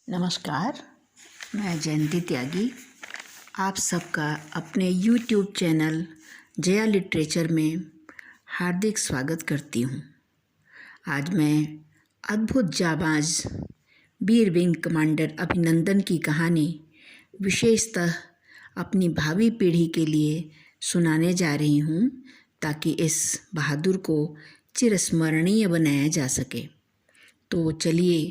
नमस्कार, मैं जयंती त्यागी आप सबका अपने YouTube चैनल जया लिटरेचर में हार्दिक स्वागत करती हूँ। आज मैं अद्भुत जाबाज वीर विंग कमांडर अभिनंदन की कहानी विशेषतः अपनी भावी पीढ़ी के लिए सुनाने जा रही हूँ ताकि इस बहादुर को चिरस्मरणीय बनाया जा सके। तो चलिए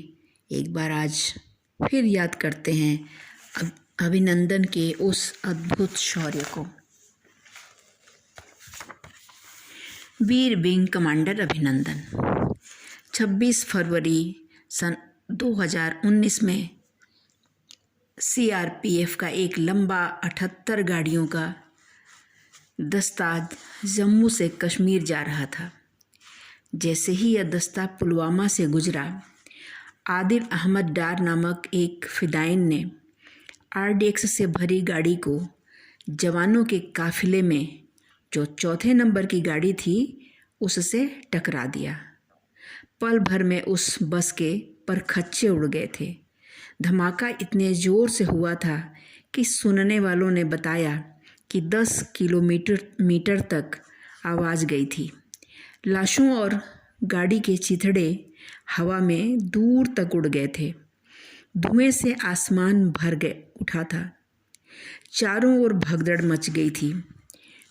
एक बार आज फिर याद करते हैं अभिनंदन के उस अद्भुत शौर्य को। वीर विंग कमांडर अभिनंदन 26 फरवरी सन 2019 में CRPF का एक लंबा 78 गाड़ियों का दस्ता जम्मू से कश्मीर जा रहा था। जैसे ही यह दस्ता पुलवामा से गुजरा, आदिल अहमद डार नामक एक फिदायीन ने RDX से भरी गाड़ी को जवानों के काफिले में जो चौथे नंबर की गाड़ी थी उससे टकरा दिया। पल भर में उस बस के परखच्चे उड़ गए थे। धमाका इतने ज़ोर से हुआ था कि सुनने वालों ने बताया कि 10 किलोमीटर तक आवाज़ गई थी। लाशों और गाड़ी के चिथड़े हवा में दूर तक उड़ गए थे। धुएं से आसमान उठा था। चारों ओर भगदड़ मच गई थी।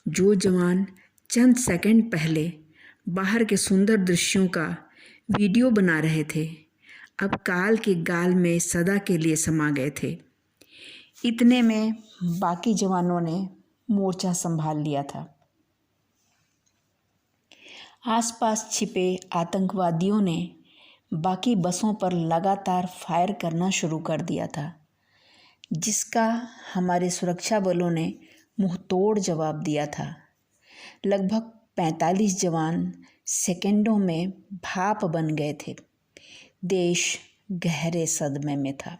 जो जवान चंद सेकंड पहले बाहर के सुंदर दृश्यों का वीडियो बना रहे थे, अब काल के गाल में सदा के लिए समा गए थे। इतने में बाकी जवानों ने मोर्चा संभाल लिया था। आसपास छिपे आतंकवादियों ने बाकी बसों पर लगातार फायर करना शुरू कर दिया था, जिसका हमारे सुरक्षा बलों ने मुंहतोड़ जवाब दिया था। लगभग 45 जवान सेकंडों में भाप बन गए थे। देश गहरे सदमे में था।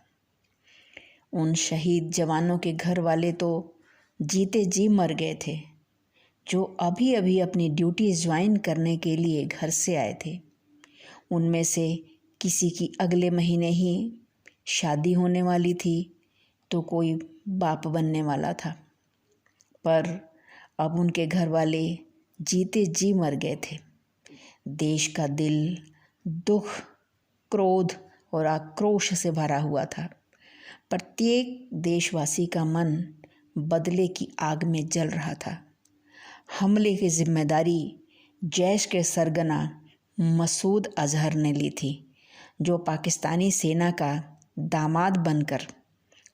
उन शहीद जवानों के घर वाले तो जीते जी मर गए थे, जो अभी अभी अपनी ड्यूटी ज्वाइन करने के लिए घर से आए थे। उनमें से किसी की अगले महीने ही शादी होने वाली थी तो कोई बाप बनने वाला था, पर अब उनके घर वाले जीते जी मर गए थे। देश का दिल दुख, क्रोध और आक्रोश से भरा हुआ था। प्रत्येक देशवासी का मन बदले की आग में जल रहा था। हमले की जिम्मेदारी जैश के सरगना मसूद अजहर ने ली थी, जो पाकिस्तानी सेना का दामाद बनकर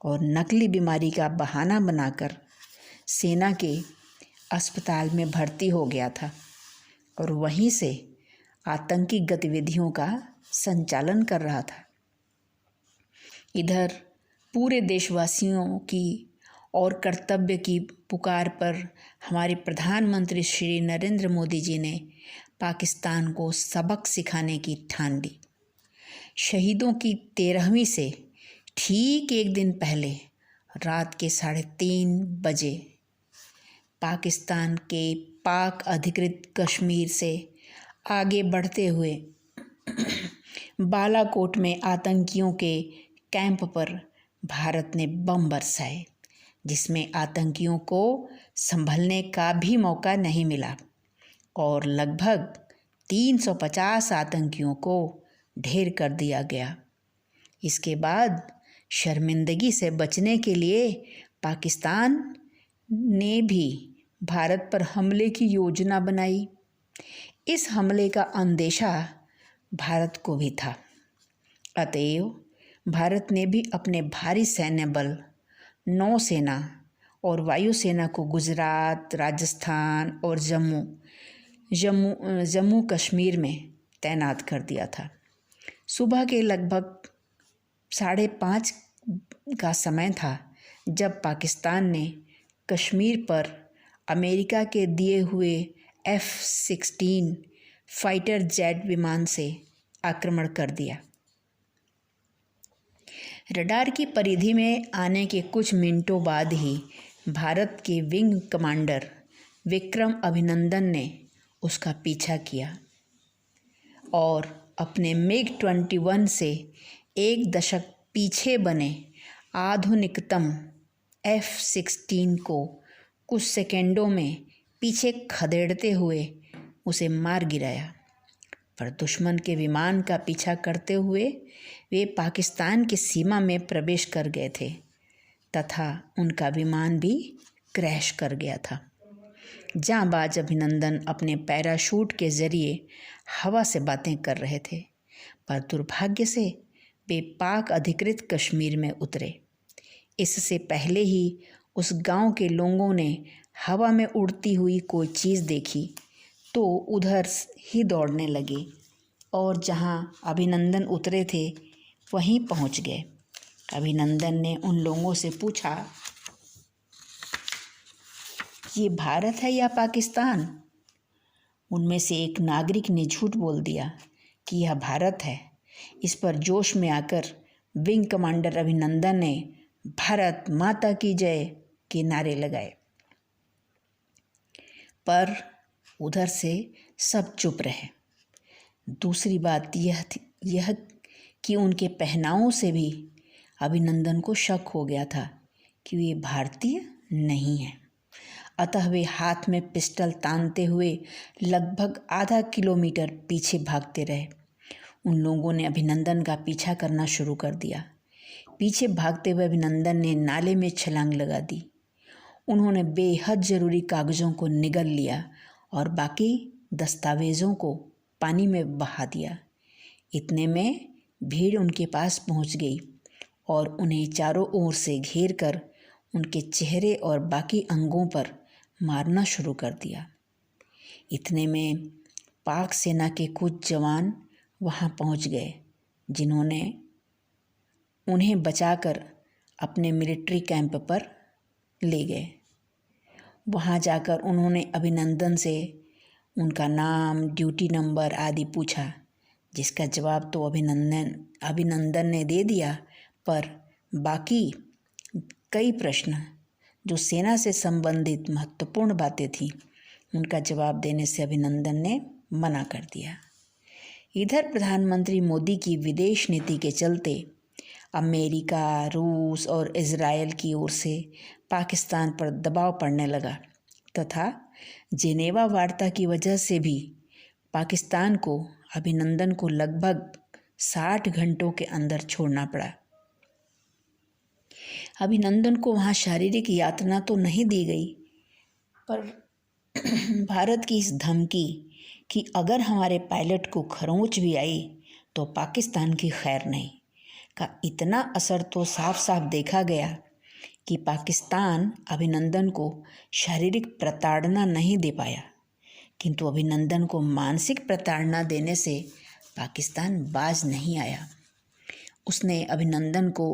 और नकली बीमारी का बहाना बनाकर सेना के अस्पताल में भर्ती हो गया था और वहीं से आतंकी गतिविधियों का संचालन कर रहा था। इधर पूरे देशवासियों की और कर्तव्य की पुकार पर हमारे प्रधानमंत्री श्री नरेंद्र मोदी जी ने पाकिस्तान को सबक सिखाने की ठान ली। शहीदों की 13वीं से ठीक एक दिन पहले रात के 3:30 बजे पाकिस्तान के पाक अधिकृत कश्मीर से आगे बढ़ते हुए बालाकोट में आतंकियों के कैंप पर भारत ने बम बरसाए, जिसमें आतंकियों को संभलने का भी मौका नहीं मिला और लगभग 350 आतंकियों को ढेर कर दिया गया। इसके बाद शर्मिंदगी से बचने के लिए पाकिस्तान ने भी भारत पर हमले की योजना बनाई। इस हमले का अंदेशा भारत को भी था, अतएव भारत ने भी अपने भारी सैन्य बल, नौसेना और वायुसेना को गुजरात, राजस्थान और जम्मू कश्मीर में तैनात कर दिया था। सुबह के लगभग 5:30 का समय था जब पाकिस्तान ने कश्मीर पर अमेरिका के दिए हुए F-16 फाइटर जेट विमान से आक्रमण कर दिया। रडार की परिधि में आने के कुछ मिनटों बाद ही भारत के विंग कमांडर विक्रम अभिनंदन ने उसका पीछा किया और अपने MiG-21 से 1 दशक पीछे बने आधुनिकतम F-16 को कुछ सेकेंडों में पीछे खदेड़ते हुए उसे मार गिराया। पर दुश्मन के विमान का पीछा करते हुए वे पाकिस्तान की सीमा में प्रवेश कर गए थे तथा उनका विमान भी क्रैश कर गया था। जांबाज अभिनंदन अपने पैराशूट के जरिए हवा से बातें कर रहे थे, पर दुर्भाग्य से वे पाक अधिकृत कश्मीर में उतरे। इससे पहले ही उस गांव के लोगों ने हवा में उड़ती हुई कोई चीज़ देखी तो उधर ही दौड़ने लगे और जहां अभिनंदन उतरे थे वहीं पहुंच गए। अभिनंदन ने उन लोगों से पूछा, ये भारत है या पाकिस्तान? उनमें से एक नागरिक ने झूठ बोल दिया कि यह भारत है। इस पर जोश में आकर विंग कमांडर अभिनंदन ने भारत माता की जय के नारे लगाए, पर उधर से सब चुप रहे। दूसरी बात यह कि उनके पहनावों से भी अभिनंदन को शक हो गया था कि वे भारतीय नहीं हैं। अतः वे हाथ में पिस्टल तानते हुए लगभग आधा किलोमीटर पीछे भागते रहे। उन लोगों ने अभिनंदन का पीछा करना शुरू कर दिया। पीछे भागते हुए अभिनंदन ने नाले में छलांग लगा दी। उन्होंने बेहद ज़रूरी कागज़ों को निगल लिया और बाकी दस्तावेज़ों को पानी में बहा दिया। इतने में भीड़ उनके पास पहुंच गई और उन्हें चारों ओर से घेर कर उनके चेहरे और बाकी अंगों पर मारना शुरू कर दिया। इतने में पाक सेना के कुछ जवान वहां पहुंच गए, जिन्होंने उन्हें बचाकर अपने मिलिट्री कैंप पर ले गए। वहां जाकर उन्होंने अभिनंदन से उनका नाम, ड्यूटी नंबर आदि पूछा, जिसका जवाब तो अभिनंदन ने दे दिया, पर बाकी कई प्रश्न जो सेना से संबंधित महत्वपूर्ण बातें थीं उनका जवाब देने से अभिनंदन ने मना कर दिया। इधर प्रधानमंत्री मोदी की विदेश नीति के चलते अमेरिका, रूस और इजराइल की ओर से पाकिस्तान पर दबाव पड़ने लगा तथा जेनेवा वार्ता की वजह से भी पाकिस्तान को अभिनंदन को लगभग 60 घंटों के अंदर छोड़ना पड़ा। अभिनंदन को वहाँ शारीरिक यातना तो नहीं दी गई, पर भारत की इस धमकी कि अगर हमारे पायलट को खरोंच भी आई तो पाकिस्तान की खैर नहीं का इतना असर तो साफ साफ देखा गया कि पाकिस्तान अभिनंदन को शारीरिक प्रताड़ना नहीं दे पाया, किंतु अभिनंदन को मानसिक प्रताड़ना देने से पाकिस्तान बाज नहीं आया। उसने अभिनंदन को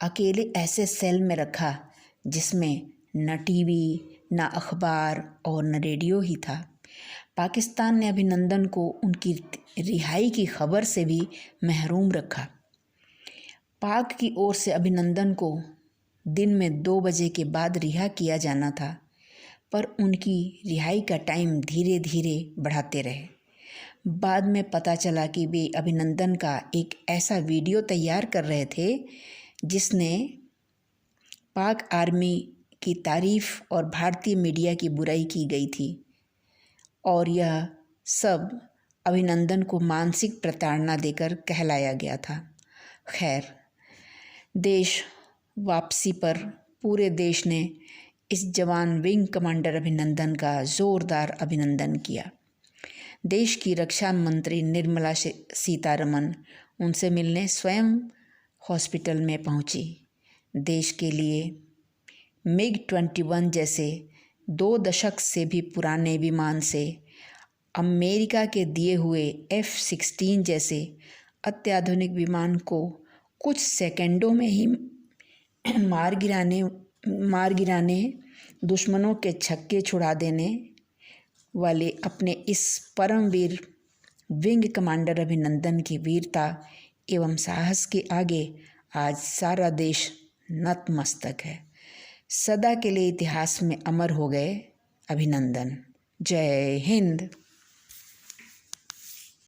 अकेले ऐसे सेल में रखा जिसमें न टीवी, न अखबार और न रेडियो ही था। पाकिस्तान ने अभिनंदन को उनकी रिहाई की खबर से भी महरूम रखा। पाक की ओर से अभिनंदन को दिन में 2 बजे के बाद रिहा किया जाना था, पर उनकी रिहाई का टाइम धीरे धीरे बढ़ाते रहे। बाद में पता चला कि वे अभिनंदन का एक ऐसा वीडियो तैयार कर रहे थे जिसने पाक आर्मी की तारीफ और भारतीय मीडिया की बुराई की गई थी, और यह सब अभिनंदन को मानसिक प्रताड़ना देकर कहलाया गया था। खैर, देश वापसी पर पूरे देश ने इस जवान विंग कमांडर अभिनंदन का ज़ोरदार अभिनंदन किया। देश की रक्षा मंत्री निर्मला सीतारमन उनसे मिलने स्वयं हॉस्पिटल में पहुंची। देश के लिए MiG-21 जैसे 2 दशक से भी पुराने विमान से अमेरिका के दिए हुए F-16 जैसे अत्याधुनिक विमान को कुछ सेकंडों में ही मार गिराने दुश्मनों के छक्के छुड़ा देने वाले अपने इस परमवीर विंग कमांडर अभिनंदन की वीरता एवं साहस के आगे आज सारा देश नतमस्तक है। सदा के लिए इतिहास में अमर हो गए अभिनंदन। जय हिंद।